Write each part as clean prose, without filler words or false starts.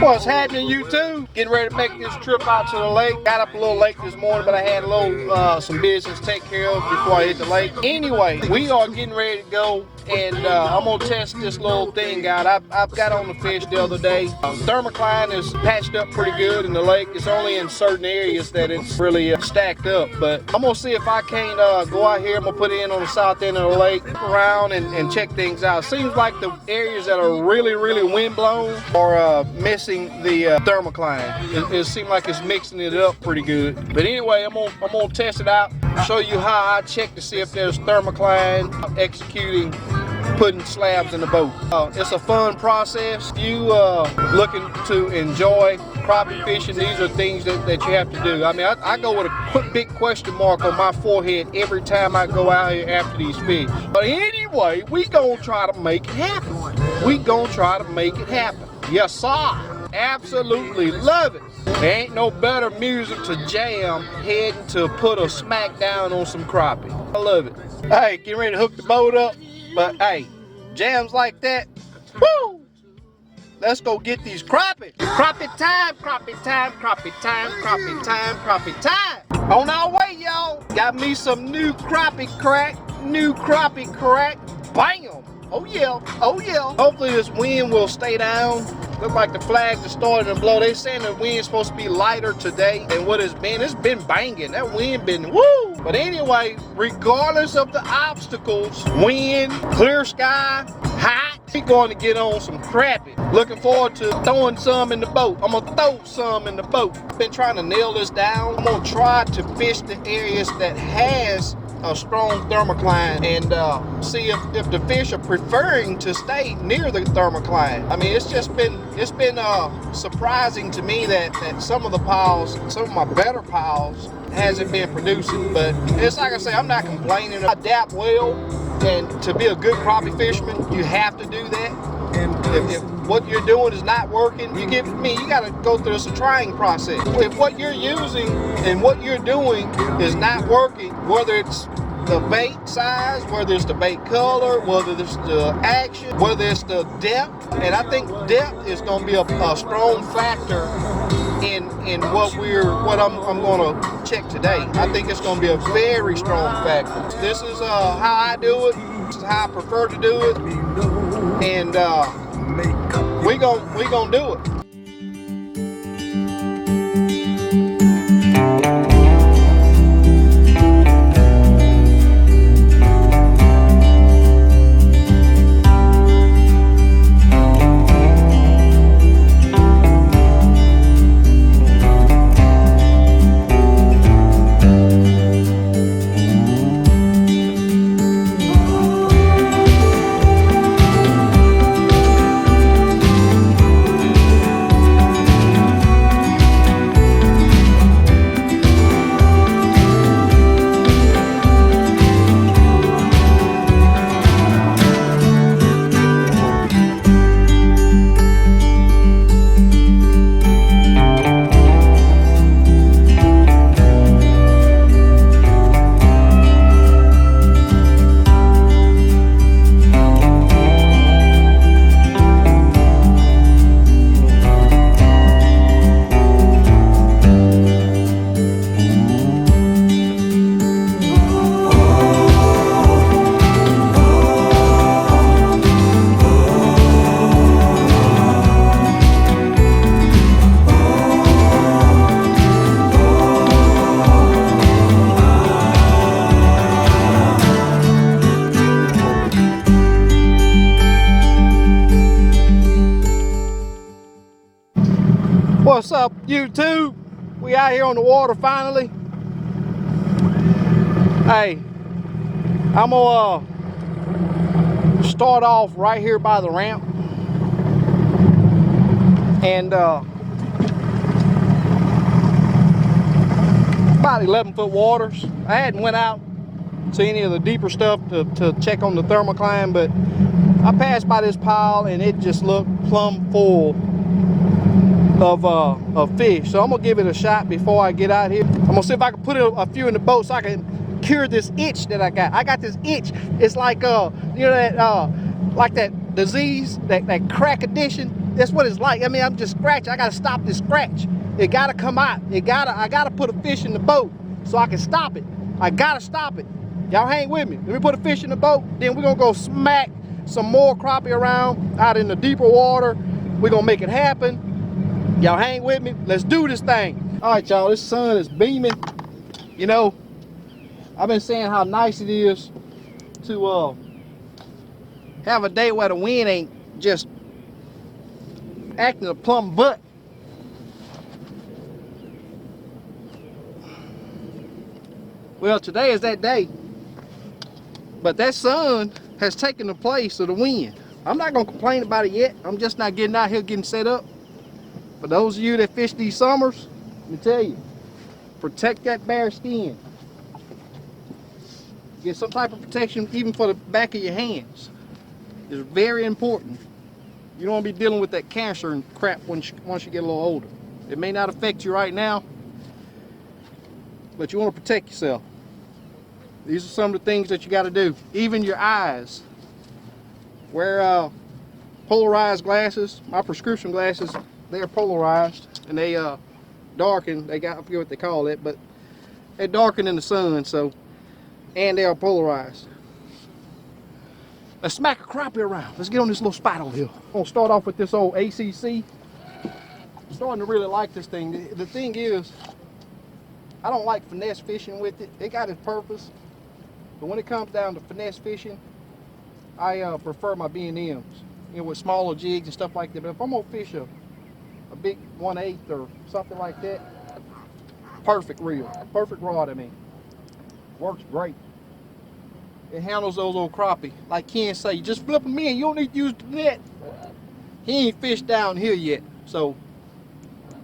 What's happening, YouTube? Getting ready to make this trip out to the lake. Got up a little late this morning, but I had a little some business to take care of before I hit the lake. Anyway, we are getting ready to go, and I'm gonna test this little thing out. I've got on the fish the other day. Thermocline is patched up pretty good in the lake. It's only in certain areas that it's really stacked up, but I'm gonna see if I can't go out here. I'm gonna put it in on the south end of the lake, look around and check things out. Seems like the areas that are really wind blown are missing the thermocline. It seems like it's mixing it up pretty good. But anyway, I'm gonna test it out, show you how I check to see if there's thermocline executing putting slabs in the boat. It's a fun process. If you looking to enjoy crappie fishing, these are things that you have to do. I mean, I go with a big question mark on my forehead every time I go out here after these fish. But anyway, we gonna try to make it happen. We gonna try to make it happen. Yes, sir. Absolutely love it. There ain't no better music to jam heading to put a smack down on some crappie. I love it. Hey, getting ready to hook the boat up. But hey, jams like that, woo! Let's go get these crappie. Crappie time, crappie time, crappie time, crappie time, crappie time. On our way, y'all. Got me some new crappie crack, bam! Oh yeah, oh yeah. Hopefully this wind will stay down. Look like the flags are starting to blow. They saying the wind's supposed to be lighter today than what it's been. It's been banging. That wind been woo. But anyway, regardless of the obstacles, wind, clear sky, hot, we're going to get on some crappie. Looking forward to throwing some in the boat. I'm gonna throw some in the boat. Been trying to nail this down. I'm gonna try to fish the areas that has a strong thermocline and see if the fish are preferring to stay near the thermocline. I mean, it's been surprising to me that some of the piles, some of my better piles, hasn't been producing. But it's like I say, I'm not complaining. I adapt well, and to be a good crappie fisherman, you have to do that. If what you're doing is not working, you got to go through a trying process. If what you're using and what you're doing is not working, whether it's the bait size, whether it's the bait color, whether it's the action, whether it's the depth, and I think depth is going to be a strong factor in what I'm going to check today. I think it's going to be a very strong factor. This is how I do it. This is how I prefer to do it, and we gonna do it. What's up, YouTube? We out here on the water finally. Hey, I'm gonna start off right here by the ramp, and about 11-foot waters. I hadn't went out to any of the deeper stuff to check on the thermocline, but I passed by this pile and it just looked plumb full of fish. So I'm gonna give it a shot before I get out here. I'm gonna see if I can put a few in the boat so I can cure this itch that I got. I got this itch. It's like you know that like that disease, that crack addiction. That's what it's like. I mean, I'm just scratching. I gotta stop this scratch. It gotta come out. I gotta put a fish in the boat so I can stop it. I gotta stop it. Y'all hang with me. Let me put a fish in the boat, then we're gonna go smack some more crappie around out in the deeper water. We're gonna make it happen. Y'all hang with me. Let's do this thing. All right, y'all, this sun is beaming. You know, I've been saying how nice it is to have a day where the wind ain't just acting a plumb butt. Well, today is that day, but that sun has taken the place of the wind. I'm not gonna complain about it yet. I'm just not getting out here getting set up. For those of you that fish these summers, let me tell you, protect that bare skin. Get some type of protection even for the back of your hands. It's very important. You don't want to be dealing with that cancer and crap once you get a little older. It may not affect you right now, but you want to protect yourself. These are some of the things that you got to do. Even your eyes. Wear polarized glasses. My prescription glasses, they are polarized and they darken. I forget what they call it, but they darken in the sun. So, and they are polarized. Let's smack a crappie around. Let's get on this little spot over here. I'm gonna start off with this old ACC. I'm starting to really like this thing. The thing is, I don't like finesse fishing with it. It got its purpose, but when it comes down to finesse fishing, I prefer my B&Ms, you know, with smaller jigs and stuff like that. But if I'm gonna fish a big 1/8 or something like that, perfect reel, perfect rod. I mean, works great. It handles those old crappie. Like Ken say, you just flip them in. You don't need to use the net. He ain't fished down here yet, so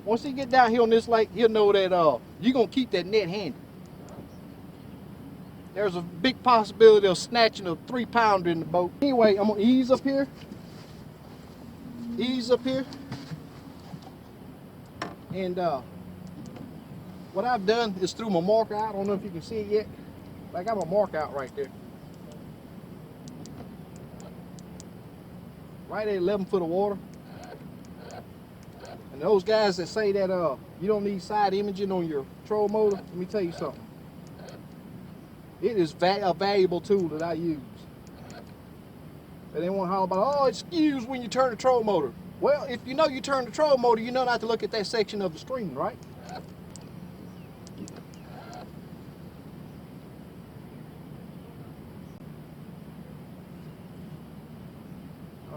once he get down here on this lake, he'll know that you're gonna keep that net handy. There's a big possibility of snatching a 3-pounder in the boat. Anyway, I'm gonna ease up here. Ease up here. And what I've done is threw my mark out. I don't know if you can see it yet, but I got my mark out right there. Right at 11 foot of water. And those guys that say that you don't need side imaging on your trolling motor, let me tell you something. It is a valuable tool that I use. And they want to holler about, oh, it skews when you turn the trolling motor. Well, if you know you turn the trolling motor, you know not to look at that section of the screen, right?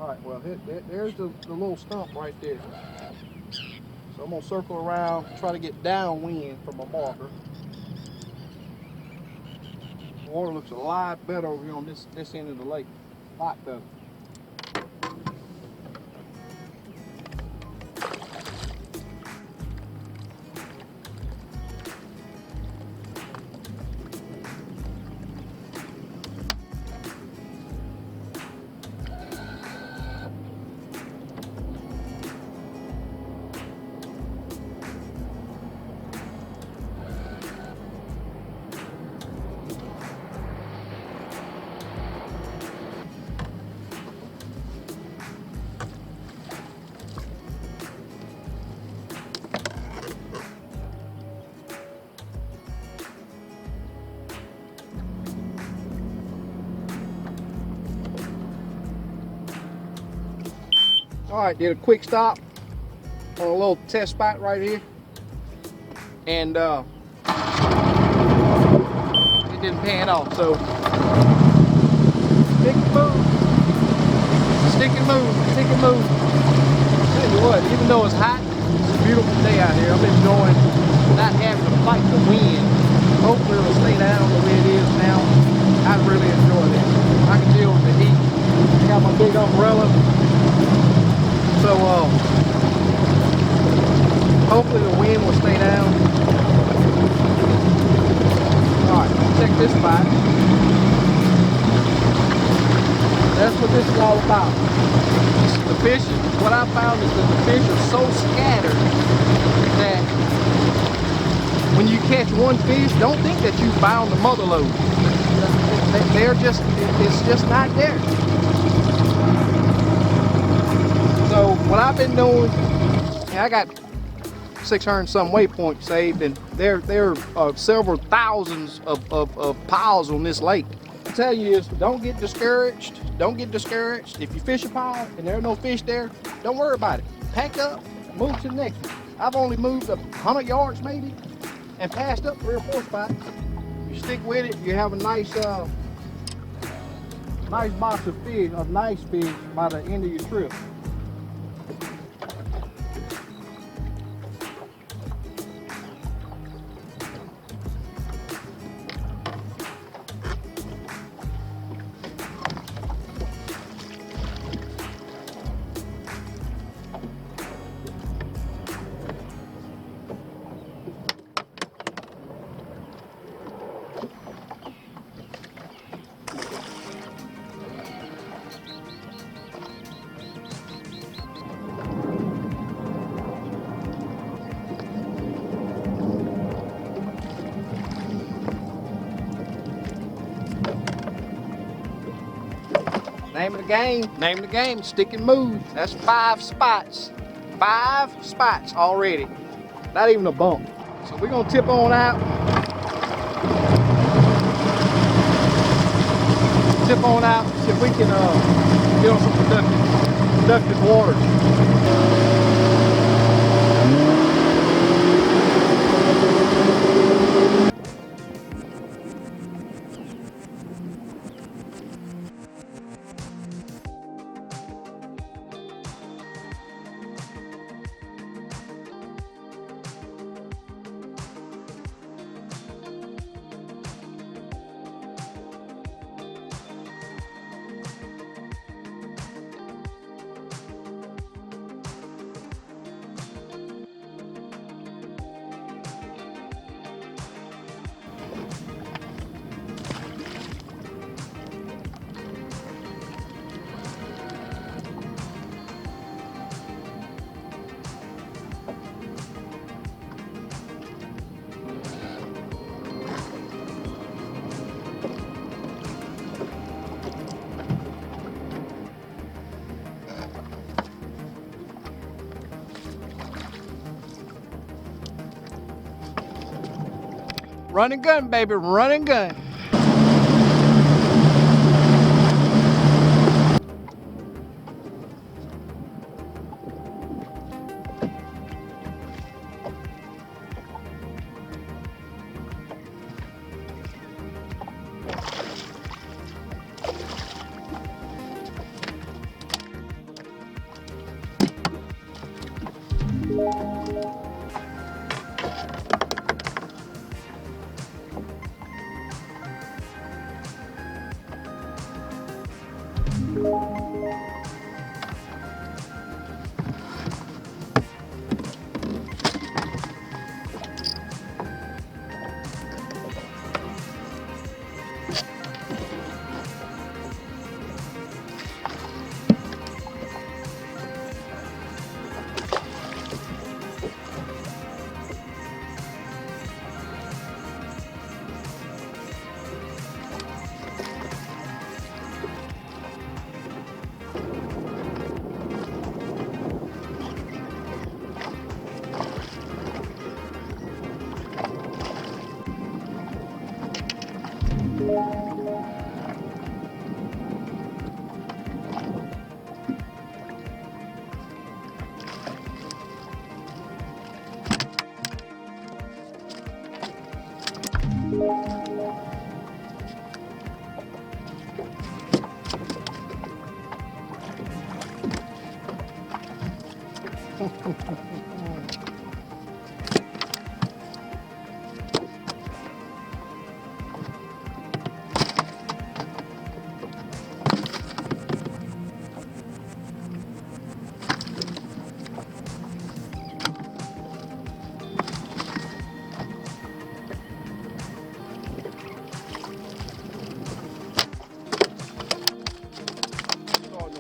All right, well, there's the little stump right there. So I'm gonna circle around, try to get downwind from my marker. The water looks a lot better over here on this end of the lake. A lot better. All right, did a quick stop on a little test spot right here, and it didn't pan off. So stick and move, stick and move, stick and move. Tell you what, even though it's hot, it's a beautiful day out here. I'm enjoying not having to fight the wind. Hopefully it'll stay down the way it is now. I really enjoy this. I can deal with the heat. I got my big umbrella. So hopefully the wind will stay down. Alright, let's check this spot. That's what this is all about. The fish, what I found is that the fish are so scattered that when you catch one fish, don't think that you found the mother lode. They're just, it's just not there. So what I've been doing, I got 600 and some waypoints saved, and there are several thousands of piles on this lake. I tell you is, don't get discouraged. Don't get discouraged. If you fish a pile and there are no fish there, don't worry about it. Pack up, move to the next one. I've only moved 100 yards maybe and passed up 3 or 4 spots. You stick with it, you have a nice nice box of fish, of nice fish by the end of your trip. Name of the game, stick and move. That's 5 spots. 5 spots already. Not even a bump. So we're gonna tip on out. Tip on out, see if we can get on some productive waters. Run and gun, baby, run and gun.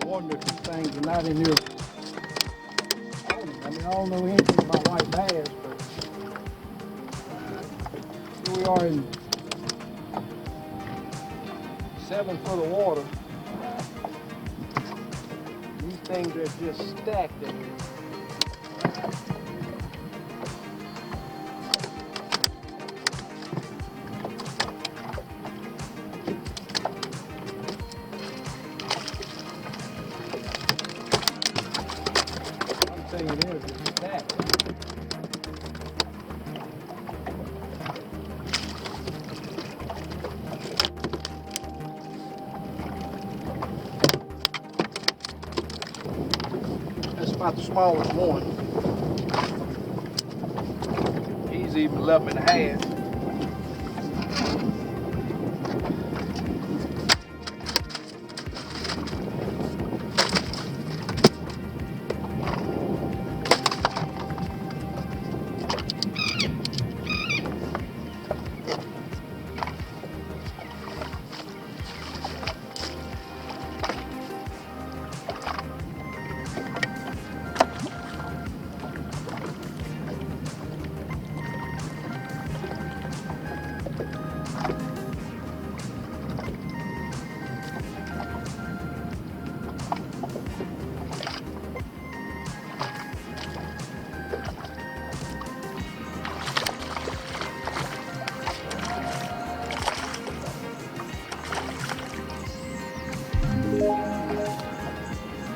Wonder if these things are not in here. I mean, I don't know anything about white bass, but here we are in 7 foot of water. These Things are just stacked in here. I'm saying it is, it's stacked. That's about the smallest one. He's even 11.5.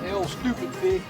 Hell, stupid fish.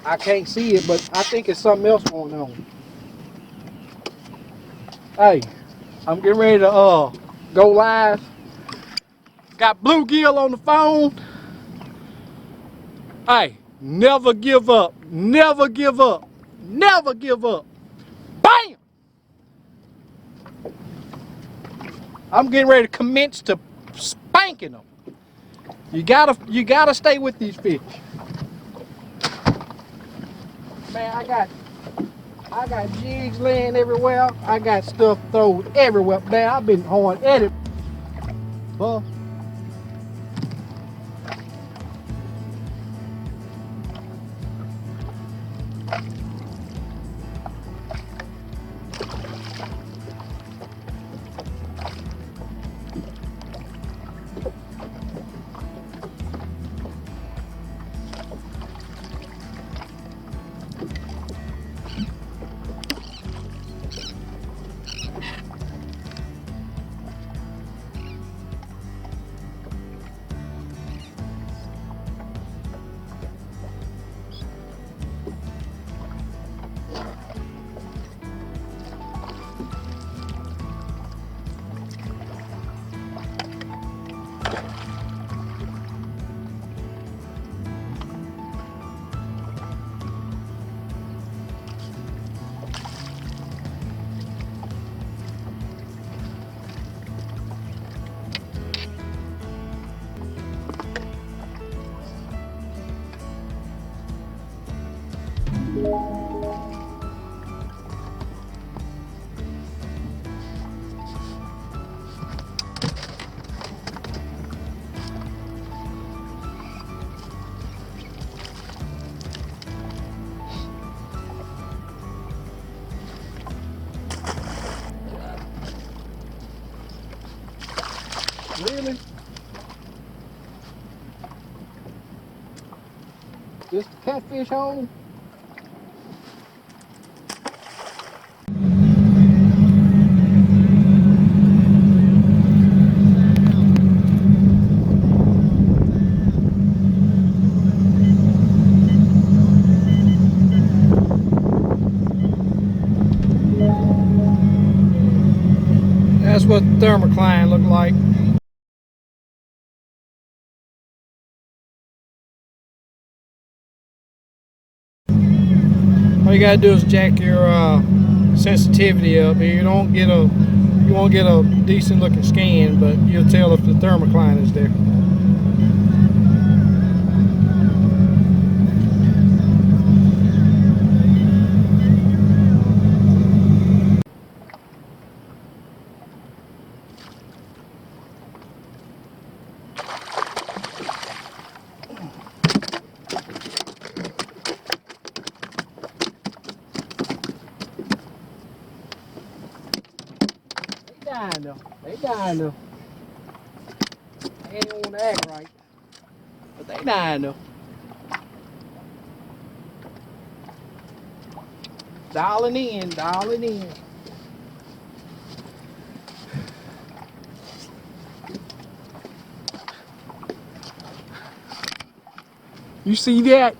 I can't see it, but I think it's something else going on. Hey, I'm getting ready to go live. Got Bluegill on the phone. Hey, never give up. Never give up. Never give up. Bam! I'm getting ready to commence to spanking them. You gotta stay with these fish. Man, I got jigs laying everywhere. I got stuff thrown everywhere. Man, I've been hard at it. Buff. Really? Just catfish hole? That's what the Thermocline looked like. All you gotta do is jack your sensitivity up. You won't get a decent looking scan, but you'll tell if the Thermocline is there. They dying though. They dying though. They ain't want to act right, but they dying though. Dialing in, dialing in. You see that?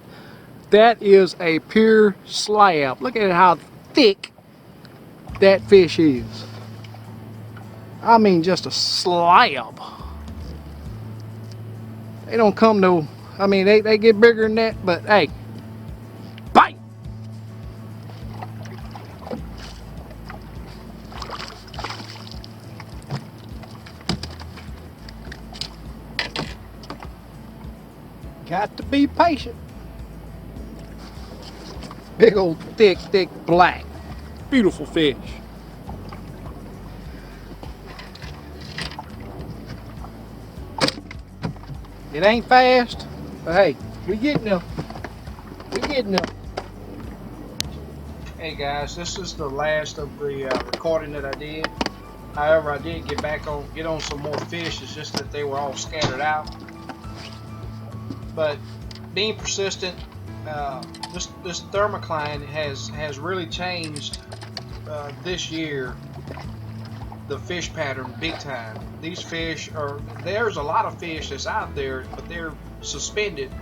That is a pure slab. Look at how thick that fish is. I mean, just a slab. They don't come no, I mean, they get bigger than that, but hey, bite! Got to be patient. Big old thick black. Beautiful fish. It ain't fast, but hey, we getting them. We getting them. Hey guys, this is the last of the recording that I did. However, I did get on some more fish. It's just that they were all scattered out. But being persistent, this Thermocline has really changed this year the fish pattern big time. These fish there's a lot of fish that's out there, but they're suspended,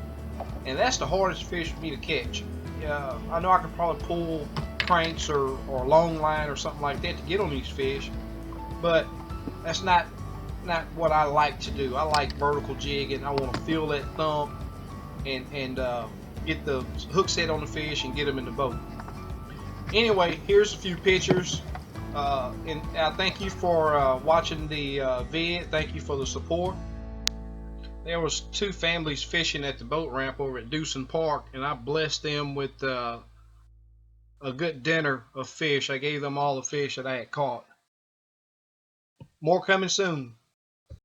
and that's the hardest fish for me to catch. I know I could probably pull cranks or long line or something like that to get on these fish, but that's not what I like to do. I like vertical jigging. I want to feel that thump and get the hook set on the fish and get them in the boat. Anyway, here's a few pictures. And I thank you for watching the vid. Thank you for the support. There was two families fishing at the boat ramp over at Dewson Park, and I blessed them with a good dinner of fish. I gave them all the fish that I had caught. More coming soon.